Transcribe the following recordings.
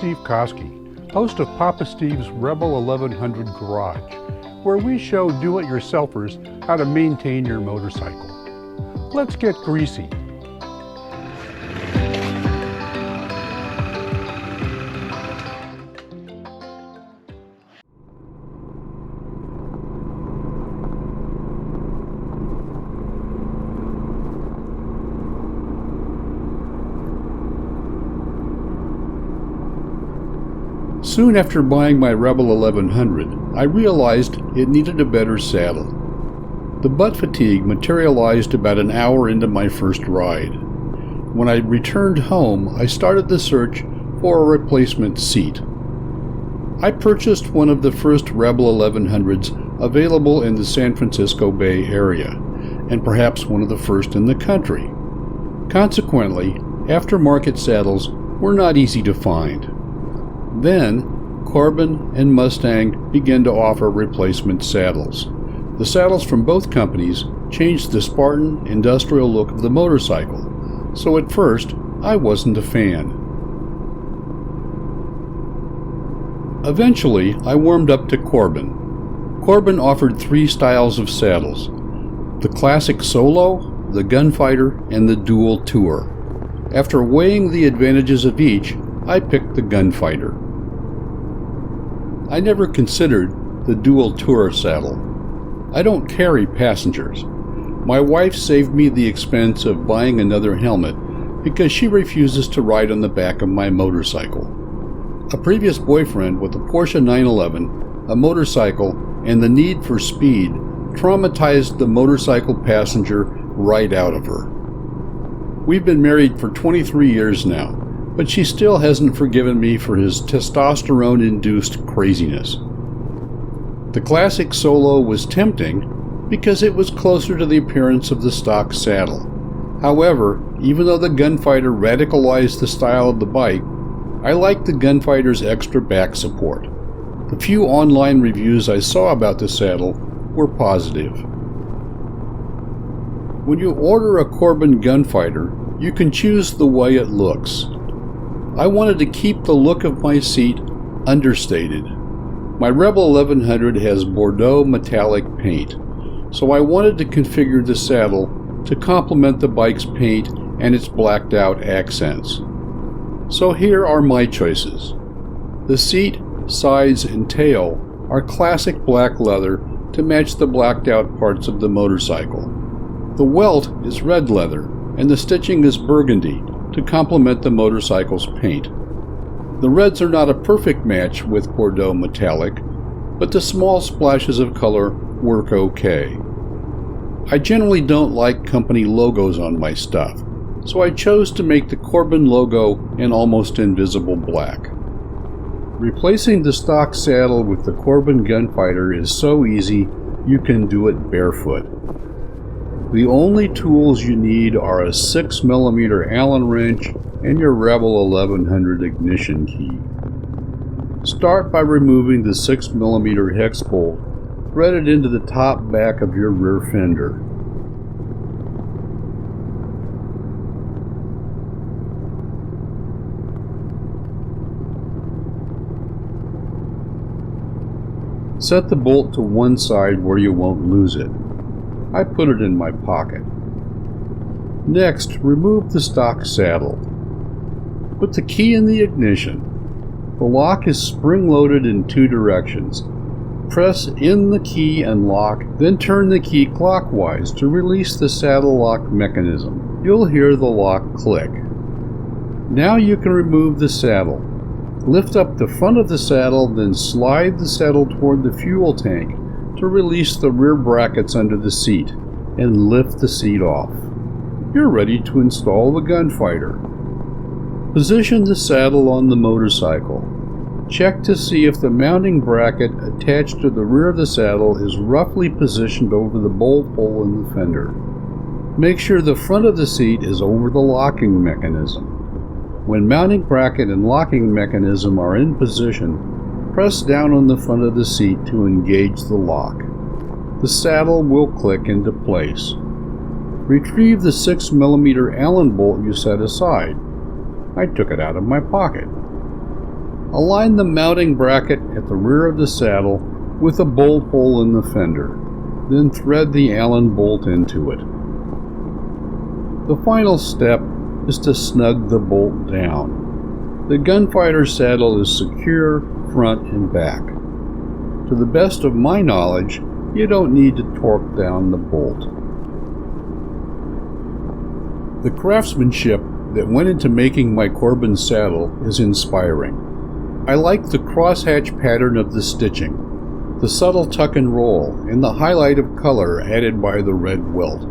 Steve Koski, host of Papa Steve's Rebel 1100 Garage, where we show do-it-yourselfers how to maintain your motorcycle. Let's get greasy. Soon after buying my Rebel 1100, I realized it needed a better saddle. The butt fatigue materialized about an hour into my first ride. When I returned home, I started the search for a replacement seat. I purchased one of the first Rebel 1100s available in the San Francisco Bay Area, and perhaps one of the first in the country. Consequently, aftermarket saddles were not easy to find. Then, Corbin and Mustang began to offer replacement saddles. The saddles from both companies changed the Spartan industrial look of the motorcycle, so at first I wasn't a fan. Eventually, I warmed up to Corbin. Corbin offered 3 styles of saddles: the Classic Solo, the Gunfighter, and the Dual Tour. After weighing the advantages of each, I picked the Gunfighter. I never considered the Dual Tour saddle. I don't carry passengers. My wife saved me the expense of buying another helmet because she refuses to ride on the back of my motorcycle. A previous boyfriend with a Porsche 911, a motorcycle, and the need for speed traumatized the motorcycle passenger right out of her. We've been married for 23 years now, but she still hasn't forgiven me for his testosterone-induced craziness. The Classic Solo was tempting because it was closer to the appearance of the stock saddle. However, even though the Gunfighter radicalized the style of the bike, I liked the Gunfighter's extra back support. The few online reviews I saw about the saddle were positive. When you order a Corbin Gunfighter, you can choose the way it looks. I wanted to keep the look of my seat understated. My Rebel 1100 has Bordeaux metallic paint, so I wanted to configure the saddle to complement the bike's paint and its blacked out accents. So here are my choices. The seat, sides, and tail are classic black leather to match the blacked out parts of the motorcycle. The welt is red leather and the stitching is burgundy to complement the motorcycle's paint. The reds are not a perfect match with Bordeaux metallic, but the small splashes of color work okay. I generally don't like company logos on my stuff, so I chose to make the Corbin logo an almost invisible black. Replacing the stock saddle with the Corbin Gunfighter is so easy you can do it barefoot. The only tools you need are a 6mm Allen wrench and your Rebel 1100 ignition key. Start by removing the 6mm hex bolt threaded into the top back of your rear fender. Set the bolt to one side where you won't lose it. I put it in my pocket. Next, remove the stock saddle. Put the key in the ignition. The lock is spring-loaded in 2 directions. Press in the key and lock, then turn the key clockwise to release the saddle lock mechanism. You'll hear the lock click. Now you can remove the saddle. Lift up the front of the saddle, then slide the saddle toward the fuel tank to release the rear brackets under the seat and lift the seat off. You're ready to install the Gunfighter. Position the saddle on the motorcycle. Check to see if the mounting bracket attached to the rear of the saddle is roughly positioned over the bolt hole in the fender. Make sure the front of the seat is over the locking mechanism. When mounting bracket and locking mechanism are in position, press down on the front of the seat to engage the lock. The saddle will click into place. Retrieve the 6mm Allen bolt you set aside. I took it out of my pocket. Align the mounting bracket at the rear of the saddle with a bolt hole in the fender, then thread the Allen bolt into it. The final step is to snug the bolt down. The Gunfighter saddle is secure front and back. To the best of my knowledge, you don't need to torque down the bolt. The craftsmanship that went into making my Corbin saddle is inspiring. I like the crosshatch pattern of the stitching, the subtle tuck and roll, and the highlight of color added by the red welt.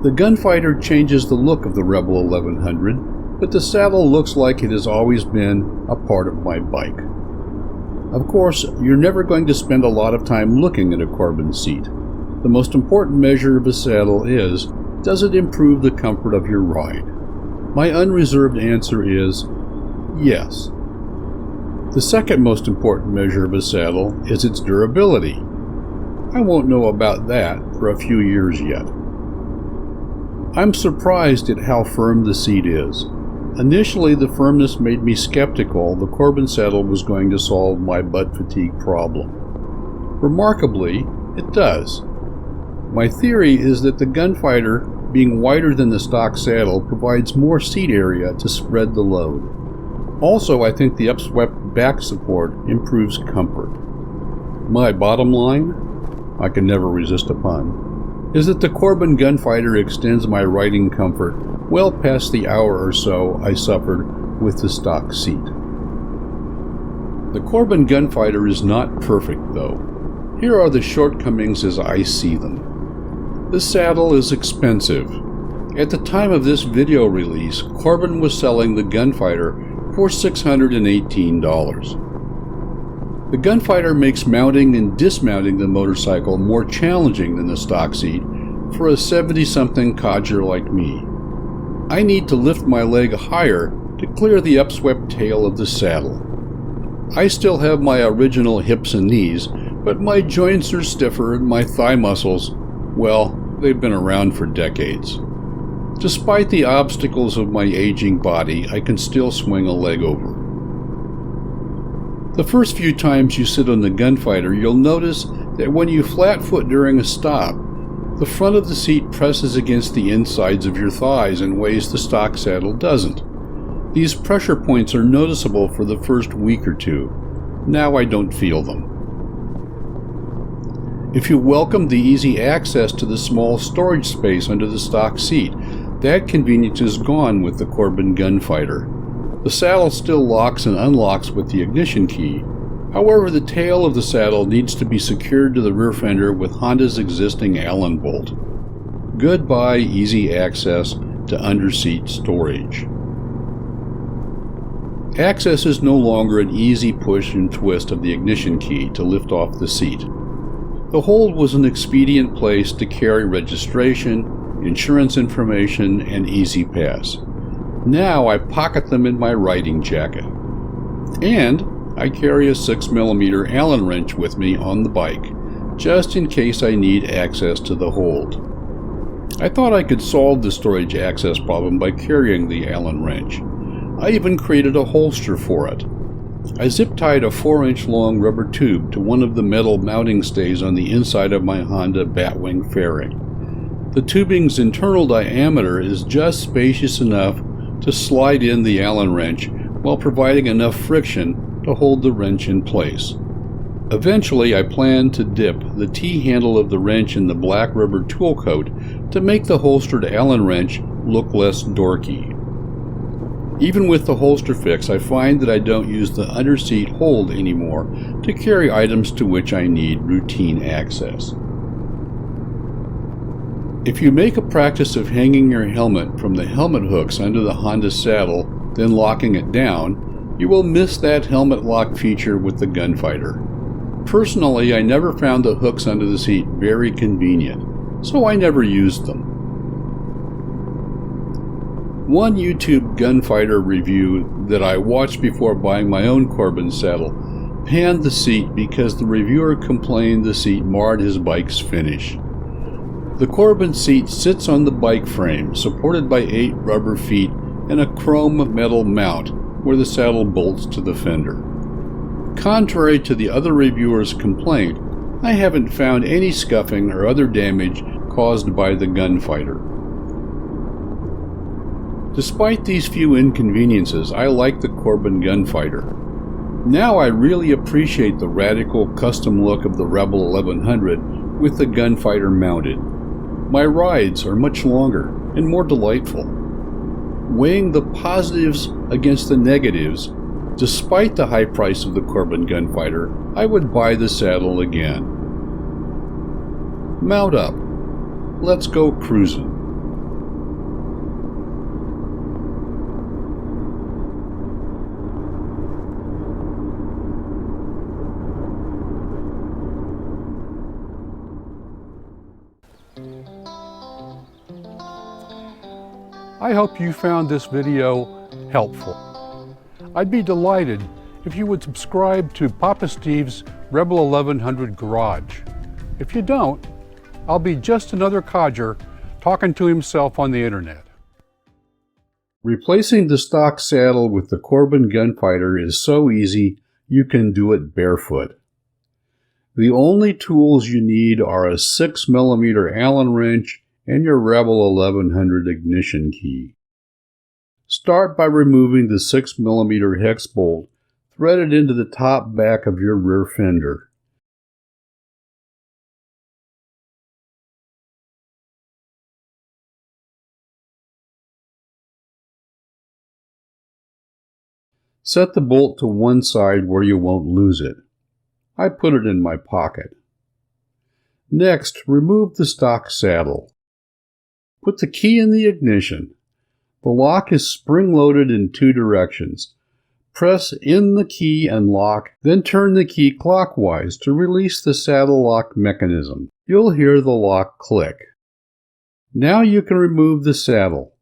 The Gunfighter changes the look of the Rebel 1100, but the saddle looks like it has always been a part of my bike. Of course, you're never going to spend a lot of time looking at a Corbin seat. The most important measure of a saddle is, does it improve the comfort of your ride? My unreserved answer is yes. The second most important measure of a saddle is its durability. I won't know about that for a few years yet. I'm surprised at how firm the seat is. Initially, the firmness made me skeptical the Corbin saddle was going to solve my butt fatigue problem. Remarkably, it does. My theory is that the Gunfighter, being wider than the stock saddle, provides more seat area to spread the load. Also, I think the upswept back support improves comfort. My bottom line, I can never resist a pun, is that the Corbin Gunfighter extends my riding comfort well past the hour or so I suffered with the stock seat. The Corbin Gunfighter is not perfect, though. Here are the shortcomings as I see them. The saddle is expensive. At the time of this video release, Corbin was selling the Gunfighter for $618. The Gunfighter makes mounting and dismounting the motorcycle more challenging than the stock seat for a 70-something codger like me. I need to lift my leg higher to clear the upswept tail of the saddle. I still have my original hips and knees, but my joints are stiffer and my thigh muscles, well, they've been around for decades. Despite the obstacles of my aging body, I can still swing a leg over. The first few times you sit on the Gunfighter, you'll notice that when you flat foot during a stop, the front of the seat presses against the insides of your thighs in ways the stock saddle doesn't. These pressure points are noticeable for the first week or two. Now I don't feel them. If you welcome the easy access to the small storage space under the stock seat, that convenience is gone with the Corbin Gunfighter. The saddle still locks and unlocks with the ignition key. However, the tail of the saddle needs to be secured to the rear fender with Honda's existing Allen bolt. Goodbye easy access to underseat storage. Access is no longer an easy push and twist of the ignition key to lift off the seat. The hold was an expedient place to carry registration, insurance information, and Easy Pass. Now I pocket them in my riding jacket. And I carry a 6mm Allen wrench with me on the bike, just in case I need access to the hold. I thought I could solve the storage access problem by carrying the Allen wrench. I even created a holster for it. I zip-tied a 4-inch long rubber tube to one of the metal mounting stays on the inside of my Honda Batwing fairing. The tubing's internal diameter is just spacious enough to slide in the Allen wrench while providing enough friction to hold the wrench in place. Eventually, I plan to dip the T-handle of the wrench in the black rubber tool coat to make the holstered Allen wrench look less dorky. Even with the holster fix, I find that I don't use the underseat hold anymore to carry items to which I need routine access. If you make a practice of hanging your helmet from the helmet hooks under the Honda saddle, then locking it down, you will miss that helmet lock feature with the Gunfighter. Personally, I never found the hooks under the seat very convenient, so I never used them. One YouTube Gunfighter review that I watched before buying my own Corbin saddle panned the seat because the reviewer complained the seat marred his bike's finish. The Corbin seat sits on the bike frame, supported by 8 rubber feet and a chrome metal mount, where the saddle bolts to the fender. Contrary to the other reviewer's complaint, I haven't found any scuffing or other damage caused by the Gunfighter. Despite these few inconveniences, I like the Corbin Gunfighter. Now I really appreciate the radical custom look of the Rebel 1100 with the Gunfighter mounted. My rides are much longer and more delightful. Weighing the positives against the negatives, despite the high price of the Corbin Gunfighter, I would buy the saddle again. Mount up. Let's go cruising. I hope you found this video helpful. I'd be delighted if you would subscribe to Papa Steve's Rebel 1100 Garage. If you don't, I'll be just another codger talking to himself on the internet. Replacing the stock saddle with the Corbin Gunfighter is so easy you can do it barefoot. The only tools you need are a 6mm Allen wrench and your Rebel 1100 ignition key. Start by removing the 6mm hex bolt threaded into the top back of your rear fender. Set the bolt to one side where you won't lose it. I put it in my pocket. Next, remove the stock saddle. Put the key in the ignition. The lock is spring-loaded in two directions. Press in the key and lock, then turn the key clockwise to release the saddle lock mechanism. You'll hear the lock click. Now you can remove the saddle.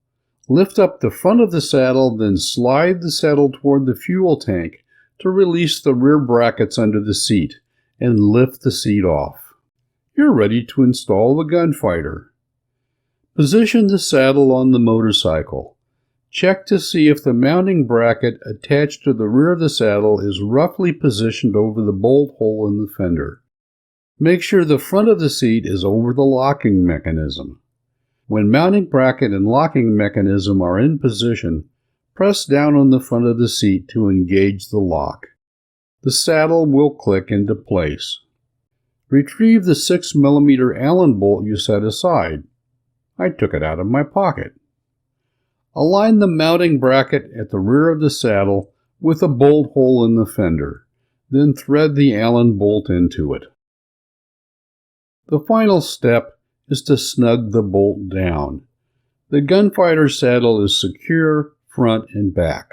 Lift up the front of the saddle, then slide the saddle toward the fuel tank to release the rear brackets under the seat and lift the seat off. You're ready to install the Gunfighter. Position the saddle on the motorcycle. Check to see if the mounting bracket attached to the rear of the saddle is roughly positioned over the bolt hole in the fender. Make sure the front of the seat is over the locking mechanism. When mounting bracket and locking mechanism are in position, press down on the front of the seat to engage the lock. The saddle will click into place. Retrieve the 6mm Allen bolt you set aside. I took it out of my pocket. Align the mounting bracket at the rear of the saddle with a bolt hole in the fender, then thread the Allen bolt into it. The final step is to snug the bolt down. The Gunfighter saddle is secure front and back.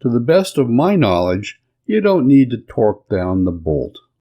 To the best of my knowledge, you don't need to torque down the bolt.